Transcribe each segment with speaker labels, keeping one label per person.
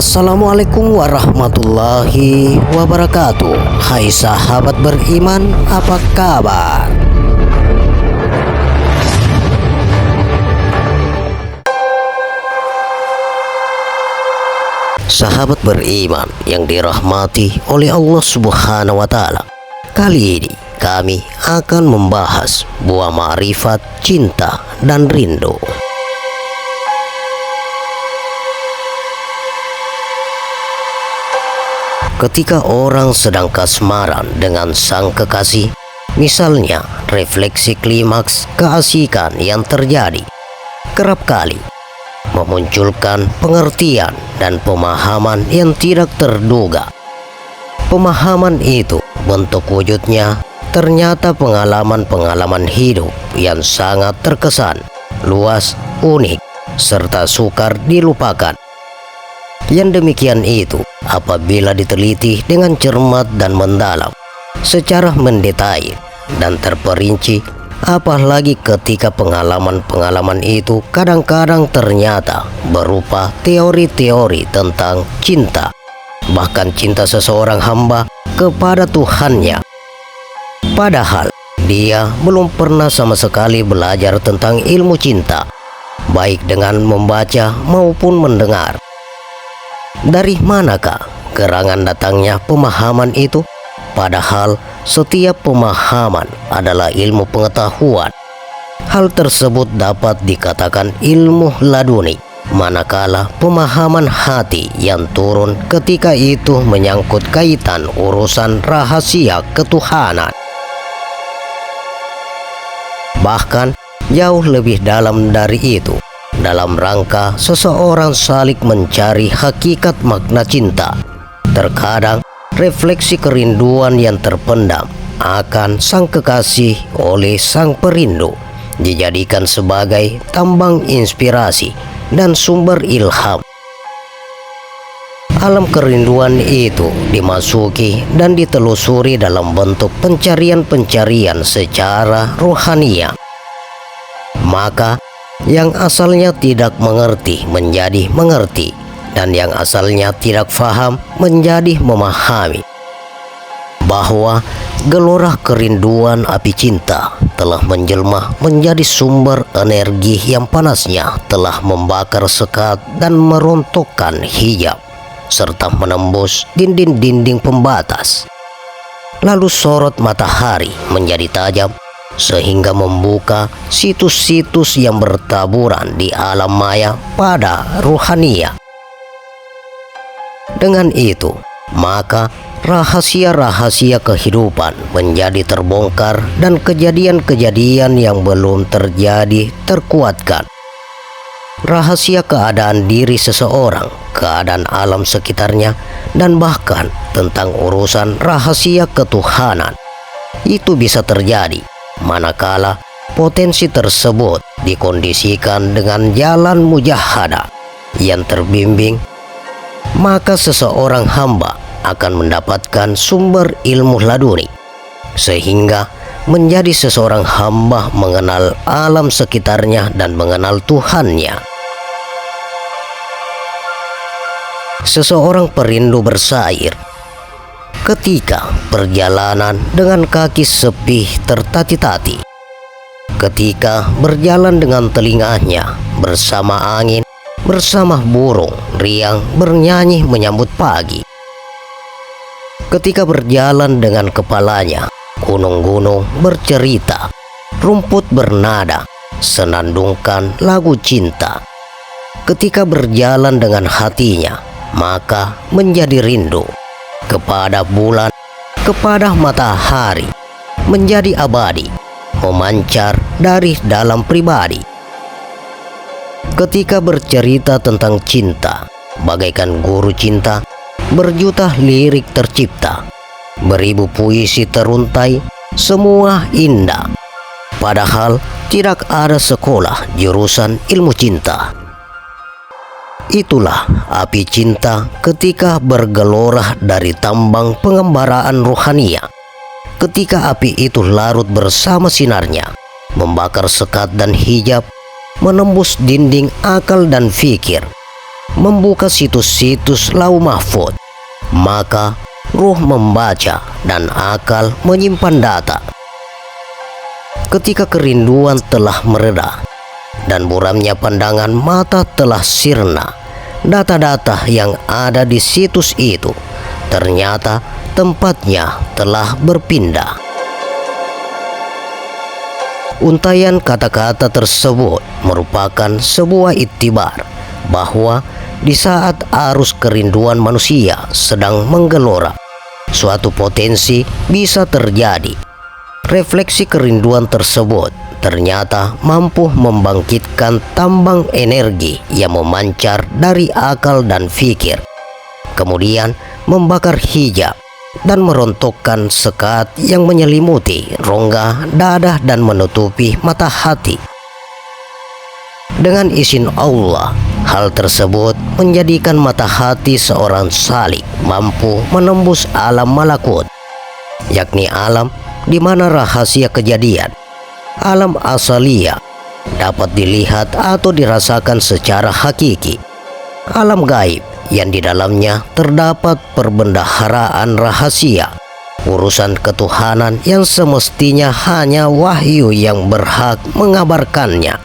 Speaker 1: Assalamualaikum warahmatullahi wabarakatuh. Hai sahabat beriman, apa kabar? Sahabat beriman yang dirahmati oleh Allah Subhanahu wa Ta'ala, kali ini kami akan membahas buah ma'rifat, cinta, dan rindu. Ketika orang sedang kasmaran dengan sang kekasih, misalnya refleksi klimaks keasikan yang terjadi, kerap kali memunculkan pengertian dan pemahaman yang tidak terduga. Pemahaman itu bentuk wujudnya ternyata pengalaman-pengalaman hidup yang sangat terkesan, luas, unik, serta sukar dilupakan. Yang demikian itu apabila diteliti dengan cermat dan mendalam, secara mendetail dan terperinci, apalagi ketika pengalaman-pengalaman itu kadang-kadang ternyata berupa teori-teori tentang cinta, bahkan cinta seseorang hamba kepada Tuhannya. Padahal dia belum pernah sama sekali belajar tentang ilmu cinta, baik dengan membaca maupun mendengar. Dari manakah gerangan datangnya pemahaman itu? Padahal setiap pemahaman adalah ilmu pengetahuan. Hal tersebut dapat dikatakan ilmu laduni, manakala pemahaman hati yang turun ketika itu menyangkut kaitan urusan rahasia ketuhanan. Bahkan jauh lebih dalam dari itu, dalam rangka seseorang saling mencari hakikat makna cinta, terkadang refleksi kerinduan yang terpendam akan sang kekasih oleh sang perindu dijadikan sebagai tambang inspirasi dan sumber ilham. Alam kerinduan itu dimasuki dan ditelusuri dalam bentuk pencarian-pencarian secara rohania. Maka yang asalnya tidak mengerti menjadi mengerti, dan yang asalnya tidak faham menjadi memahami bahwa gelora kerinduan api cinta telah menjelma menjadi sumber energi yang panasnya telah membakar sekat dan merontokkan hijab serta menembus dinding-dinding pembatas. Lalu sorot matahari menjadi tajam sehingga membuka situs-situs yang bertaburan di alam maya pada ruhania. Dengan itu, maka rahasia-rahasia kehidupan menjadi terbongkar dan kejadian-kejadian yang belum terjadi terkuatkan. Rahasia keadaan diri seseorang, keadaan alam sekitarnya, dan bahkan tentang urusan rahasia ketuhanan itu bisa terjadi manakala potensi tersebut dikondisikan dengan jalan mujahadah yang terbimbing. Maka seseorang hamba akan mendapatkan sumber ilmu laduni, sehingga menjadi seseorang hamba mengenal alam sekitarnya dan mengenal Tuhannya. Seseorang perindu bersair ketika perjalanan dengan kaki sepi tertati-tati, ketika berjalan dengan telinganya bersama angin, bersama burung riang bernyanyi menyambut pagi, ketika berjalan dengan kepalanya gunung-gunung bercerita, rumput bernada senandungkan lagu cinta, ketika berjalan dengan hatinya maka menjadi rindu kepada bulan, kepada matahari, menjadi abadi, memancar dari dalam pribadi. Ketika bercerita tentang cinta, bagaikan guru cinta, berjuta lirik tercipta, beribu puisi teruntai, semua indah. Padahal tidak ada sekolah jurusan ilmu cinta. Itulah api cinta ketika bergelora dari tambang pengembaraan rohania. Ketika api itu larut bersama sinarnya, membakar sekat dan hijab, menembus dinding akal dan fikir, membuka situs-situs Lauh Mahfuz, maka ruh membaca dan akal menyimpan data. Ketika kerinduan telah mereda dan buramnya pandangan mata telah sirna, data-data yang ada di situs itu ternyata tempatnya telah berpindah. Untaian kata-kata tersebut merupakan sebuah iktibar bahwa di saat arus kerinduan manusia sedang menggelora, suatu potensi bisa terjadi. Refleksi kerinduan tersebut ternyata mampu membangkitkan tambang energi yang memancar dari akal dan fikir, kemudian membakar hijab dan merontokkan sekat yang menyelimuti rongga dada dan menutupi mata hati. Dengan izin Allah, hal tersebut menjadikan mata hati seorang salik mampu menembus alam malakut, yakni alam di mana rahasia kejadian, alam asaliyah, dapat dilihat atau dirasakan secara hakiki. Alam gaib yang di dalamnya terdapat perbendaharaan rahasia, urusan ketuhanan yang semestinya hanya wahyu yang berhak mengabarkannya.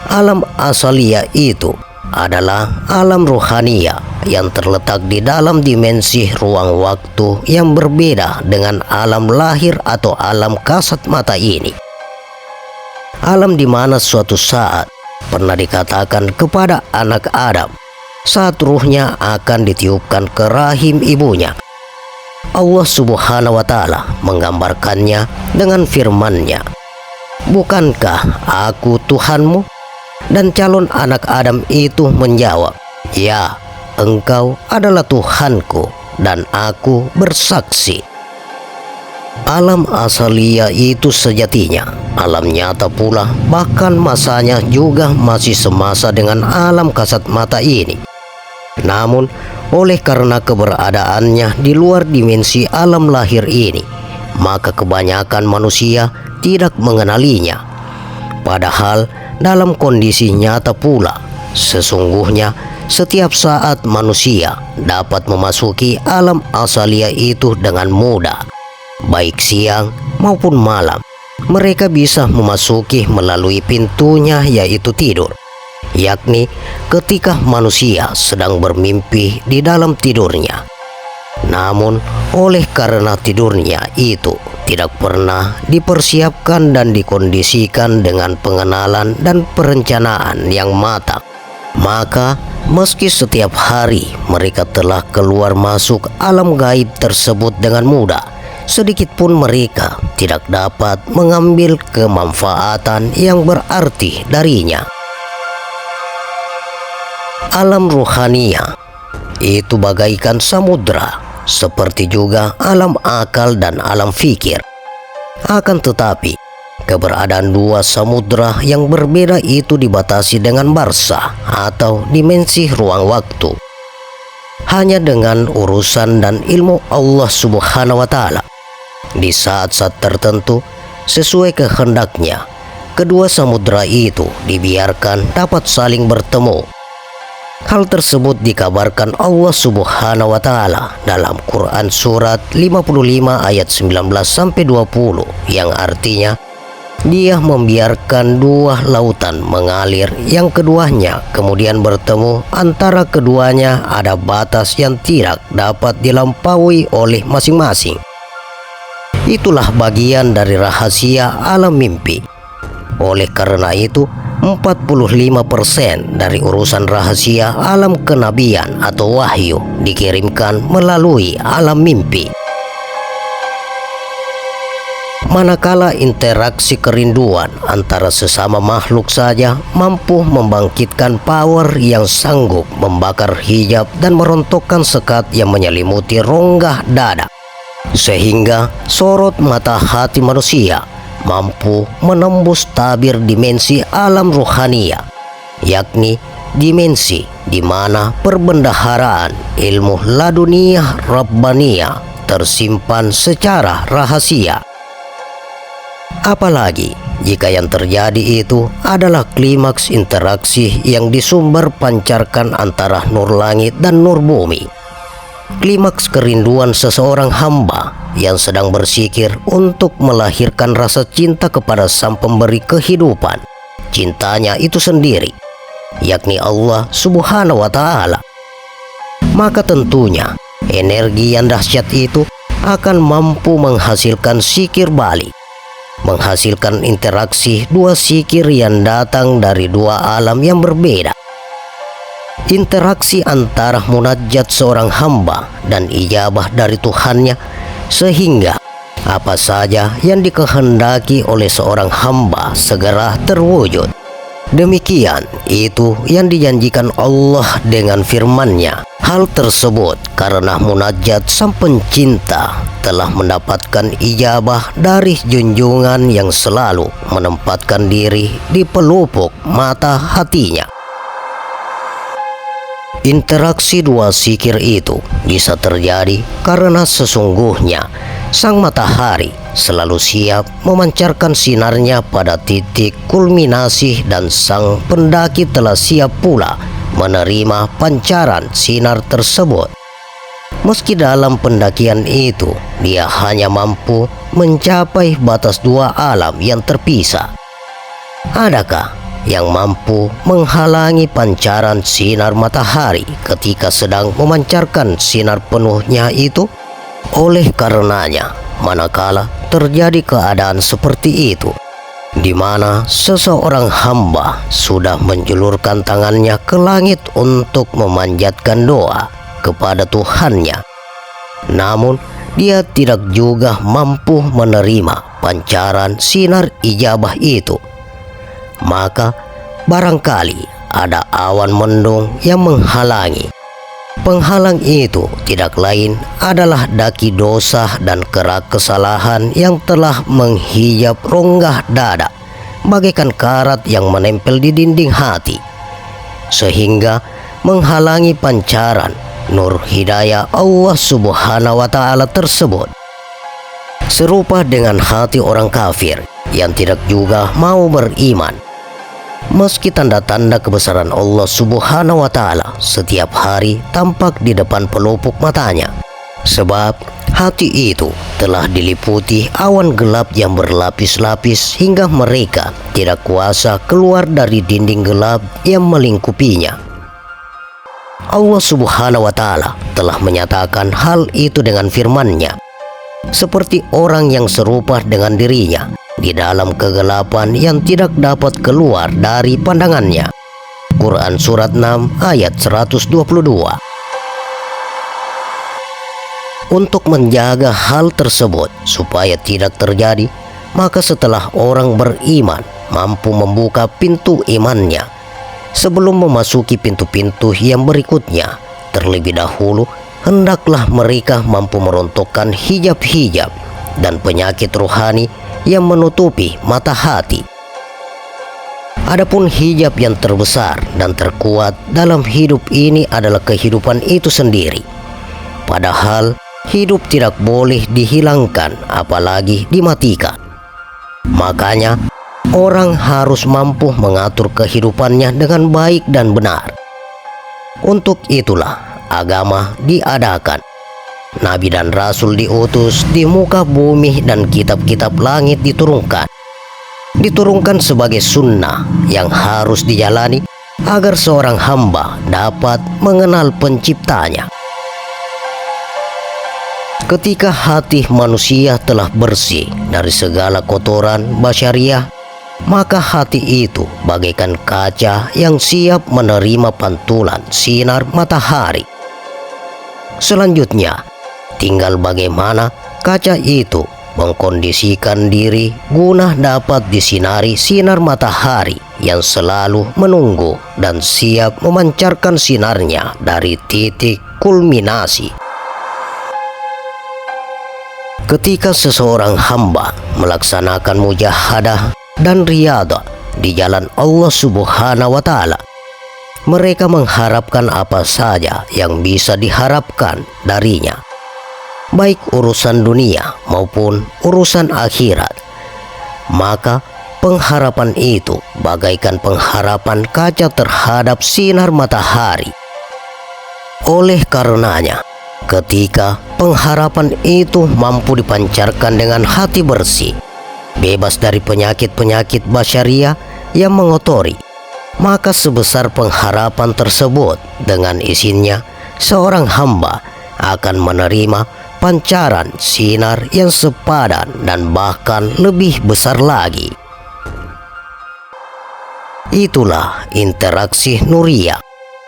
Speaker 1: Alam asaliyah itu adalah alam ruhaniyah yang terletak di dalam dimensi ruang waktu yang berbeda dengan alam lahir atau alam kasat mata ini. Alam di mana suatu saat pernah dikatakan kepada anak Adam saat ruhnya akan ditiupkan ke rahim ibunya. Allah Subhanahu wa Ta'ala menggambarkannya dengan firman-Nya, "Bukankah aku Tuhanmu?" Dan calon anak Adam itu menjawab, "Ya, engkau adalah Tuhanku dan aku bersaksi." Alam asaliyah itu sejatinya alam nyata pula, bahkan masanya juga masih semasa dengan alam kasat mata ini. Namun, oleh karena keberadaannya di luar dimensi alam lahir ini, maka kebanyakan manusia tidak mengenalinya. Padahal dalam kondisi nyata pula, sesungguhnya setiap saat manusia dapat memasuki alam asaliyah itu dengan mudah. Baik siang maupun malam, mereka bisa memasuki melalui pintunya, yaitu tidur, yakni ketika manusia sedang bermimpi di dalam tidurnya. Namun, oleh karena tidurnya itu tidak pernah dipersiapkan dan dikondisikan dengan pengenalan dan perencanaan yang matang, maka meski setiap hari mereka telah keluar masuk alam gaib tersebut dengan mudah, sedikit pun mereka tidak dapat mengambil kemanfaatan yang berarti darinya. Alam ruhaniyah itu bagaikan samudra, seperti juga alam akal dan alam fikir. Akan tetapi, keberadaan dua samudra yang berbeda itu dibatasi dengan barzah atau dimensi ruang waktu. Hanya dengan urusan dan ilmu Allah Subhanahu wa Ta'ala, di saat-saat tertentu sesuai kehendaknya, kedua samudra itu dibiarkan dapat saling bertemu. Hal tersebut dikabarkan Allah Subhanahu wa Ta'ala dalam Quran surat 55 ayat 19-20, yang artinya Dia membiarkan dua lautan mengalir yang keduanya kemudian bertemu. Antara keduanya ada batas yang tidak dapat dilampaui oleh masing-masing. Itulah bagian dari rahasia alam mimpi. Oleh karena itu, 45% dari urusan rahasia alam kenabian atau wahyu dikirimkan melalui alam mimpi. Manakala interaksi kerinduan antara sesama makhluk saja mampu membangkitkan power yang sanggup membakar hijab dan merontokkan sekat yang menyelimuti rongga dada, sehingga sorot mata hati manusia mampu menembus tabir dimensi alam ruhaniyah, yakni dimensi di mana perbendaharaan ilmu laduniyah rabbaniyah tersimpan secara rahasia. Apalagi jika yang terjadi itu adalah klimaks interaksi yang disumber pancarkan antara nur langit dan nur bumi. Klimaks kerinduan seseorang hamba yang sedang bersikir untuk melahirkan rasa cinta kepada sang pemberi kehidupan, cintanya itu sendiri, yakni Allah Subhanahu wa Ta'ala. Maka tentunya energi yang dahsyat itu akan mampu menghasilkan sikir balik, menghasilkan interaksi dua sikir yang datang dari dua alam yang berbeda. Interaksi antara munajat seorang hamba dan ijabah dari Tuhannya, sehingga apa saja yang dikehendaki oleh seorang hamba segera terwujud. Demikian itu yang dijanjikan Allah dengan firman-Nya. Hal tersebut karena munajat sang pencinta telah mendapatkan ijabah dari junjungan yang selalu menempatkan diri di pelupuk mata hatinya. Interaksi dua sikir itu bisa terjadi karena sesungguhnya sang matahari selalu siap memancarkan sinarnya pada titik kulminasi dan sang pendaki telah siap pula menerima pancaran sinar tersebut. Meski dalam pendakian itu dia hanya mampu mencapai batas dua alam yang terpisah, adakah yang mampu menghalangi pancaran sinar matahari ketika sedang memancarkan sinar penuhnya itu? Oleh karenanya, manakala terjadi keadaan seperti itu, di mana seseorang hamba sudah menjulurkan tangannya ke langit untuk memanjatkan doa kepada Tuhannya, namun dia tidak juga mampu menerima pancaran sinar ijabah itu, maka barangkali ada awan mendung yang menghalangi. Penghalang itu tidak lain adalah daki dosa dan kerak kesalahan yang telah menghijab rongga dada bagaikan karat yang menempel di dinding hati, sehingga menghalangi pancaran nur hidayah Allah Subhanahu wa Ta'ala tersebut. Serupa dengan hati orang kafir yang tidak juga mau beriman, meski tanda-tanda kebesaran Allah Subhanahu wa Ta'ala setiap hari tampak di depan pelupuk matanya, sebab hati itu telah diliputi awan gelap yang berlapis-lapis hingga mereka tidak kuasa keluar dari dinding gelap yang melingkupinya. Allah Subhanahu wa Ta'ala telah menyatakan hal itu dengan firman-Nya, seperti orang yang serupa dengan dirinya di dalam kegelapan yang tidak dapat keluar dari pandangannya. Quran Surat 6 ayat 122. Untuk menjaga hal tersebut supaya tidak terjadi, maka setelah orang beriman mampu membuka pintu imannya, sebelum memasuki pintu-pintu yang berikutnya, terlebih dahulu hendaklah mereka mampu merontokkan hijab-hijab dan penyakit rohani yang menutupi mata hati. Adapun hijab yang terbesar dan terkuat dalam hidup ini adalah kehidupan itu sendiri. Padahal hidup tidak boleh dihilangkan apalagi dimatikan. Makanya orang harus mampu mengatur kehidupannya dengan baik dan benar. Untuk itulah agama diadakan. Nabi dan Rasul diutus di muka bumi dan kitab-kitab langit diturunkan sebagai sunnah yang harus dijalani agar seorang hamba dapat mengenal penciptanya. Ketika hati manusia telah bersih dari segala kotoran basyariah, maka hati itu bagaikan kaca yang siap menerima pantulan sinar matahari. Selanjutnya, tinggal bagaimana kaca itu mengkondisikan diri guna dapat disinari sinar matahari yang selalu menunggu dan siap memancarkan sinarnya dari titik kulminasi. Ketika seseorang hamba melaksanakan mujahadah dan riyadah di jalan Allah Subhanahu wa Ta'ala, mereka mengharapkan apa saja yang bisa diharapkan darinya, baik urusan dunia maupun urusan akhirat. Maka Pengharapan itu bagaikan pengharapan kaca terhadap sinar matahari. Oleh karenanya, ketika pengharapan itu mampu dipancarkan dengan hati bersih, bebas dari penyakit-penyakit basyariah yang mengotori, maka sebesar pengharapan tersebut dengan isinya, seorang hamba akan menerima pancaran sinar yang sepadan dan bahkan lebih besar lagi. Itulah interaksi nuriyah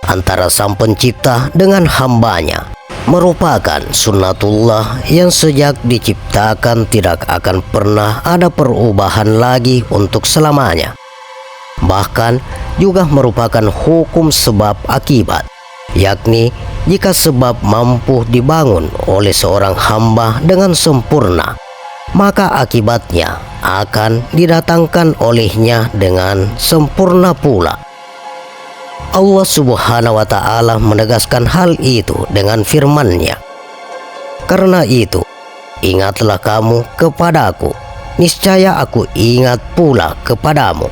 Speaker 1: antara Sang Pencipta dengan hambanya, merupakan sunnatullah yang sejak diciptakan tidak akan pernah ada perubahan lagi untuk selamanya. Bahkan juga merupakan hukum sebab akibat, yakni jika sebab mampu dibangun oleh seorang hamba dengan sempurna, maka akibatnya akan didatangkan olehnya dengan sempurna pula. Allah Subhanahu wa Ta'ala menegaskan hal itu dengan firman-Nya, "Karena itu, ingatlah kamu kepadaku, niscaya aku ingat pula kepadamu,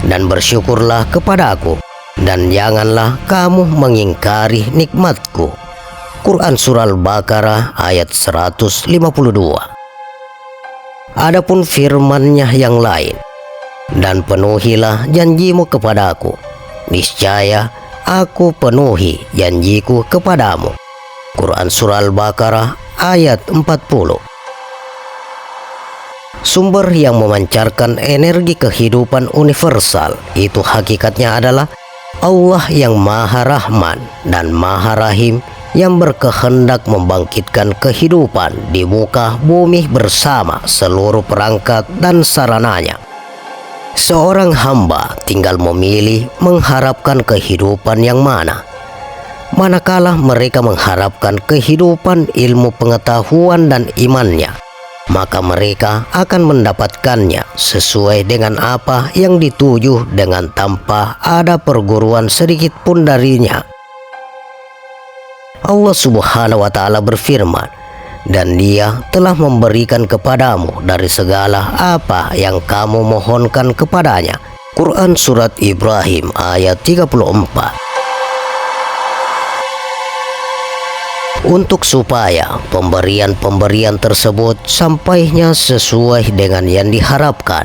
Speaker 1: dan bersyukurlah kepadaku, dan janganlah kamu mengingkari nikmatku." Quran Surah Al-Baqarah ayat 152. Adapun firman-Nya yang lain, "Dan penuhilah janjimu kepadaku, niscaya aku penuhi janjiku kepadamu." Quran Surah Al-Baqarah ayat 40. Sumber yang memancarkan energi kehidupan universal itu hakikatnya adalah Allah yang Maha Rahman dan Maha Rahim, yang berkehendak membangkitkan kehidupan di muka bumi bersama seluruh perangkat dan sarananya. Seorang hamba tinggal memilih mengharapkan kehidupan yang mana. Manakala mereka mengharapkan kehidupan ilmu pengetahuan dan imannya, maka mereka akan mendapatkannya sesuai dengan apa yang dituju dengan tanpa ada perguruan sedikit pun darinya. Allah Subhanahu wa Ta'ala berfirman, "Dan Dia telah memberikan kepadamu dari segala apa yang kamu mohonkan kepadanya." Quran Surat Ibrahim ayat 34. Untuk supaya pemberian-pemberian tersebut sampainya sesuai dengan yang diharapkan,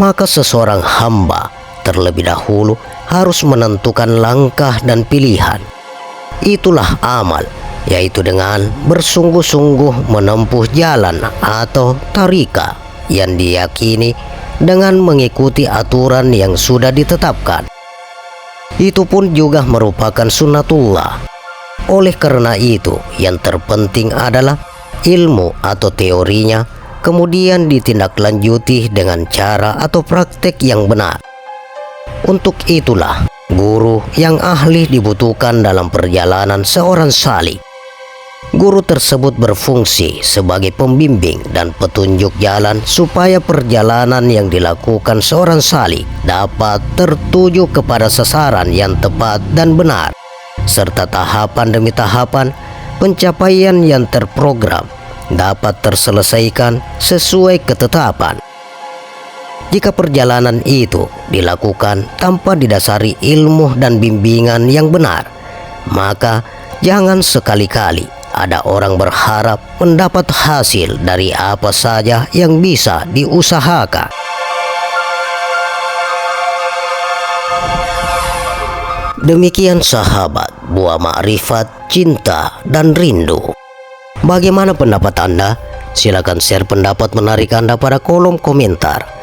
Speaker 1: maka seseorang hamba terlebih dahulu harus menentukan langkah dan pilihan. Itulah amal, yaitu dengan bersungguh-sungguh menempuh jalan atau tarika yang diyakini dengan mengikuti aturan yang sudah ditetapkan. Itu pun juga merupakan sunnatullah. Oleh karena itu, yang terpenting adalah ilmu atau teorinya, kemudian ditindaklanjuti dengan cara atau praktek yang benar. Untuk itulah guru yang ahli dibutuhkan dalam perjalanan seorang salik. Guru tersebut berfungsi sebagai pembimbing dan petunjuk jalan supaya perjalanan yang dilakukan seorang salik dapat tertuju kepada sasaran yang tepat dan benar, serta tahapan demi tahapan pencapaian yang terprogram dapat terselesaikan sesuai ketetapan. Jika perjalanan itu dilakukan tanpa didasari ilmu dan bimbingan yang benar, maka jangan sekali-kali ada orang berharap mendapat hasil dari apa saja yang bisa diusahakan. Demikian sahabat buah makrifat, cinta, dan rindu. Bagaimana pendapat Anda? Silakan share pendapat menarik Anda pada kolom komentar.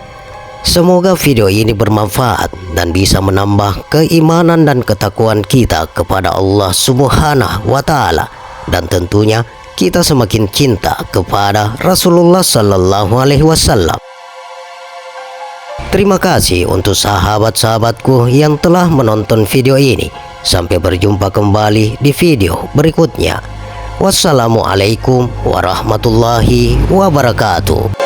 Speaker 1: Semoga video ini bermanfaat dan bisa menambah keimanan dan ketakwaan kita kepada Allah Subhanahu wa Ta'ala, dan tentunya kita semakin cinta kepada Rasulullah Sallallahu Alaihi Wasallam. Terima kasih untuk sahabat-sahabatku yang telah menonton video ini. Sampai berjumpa kembali di video berikutnya. Wassalamualaikum warahmatullahi wabarakatuh.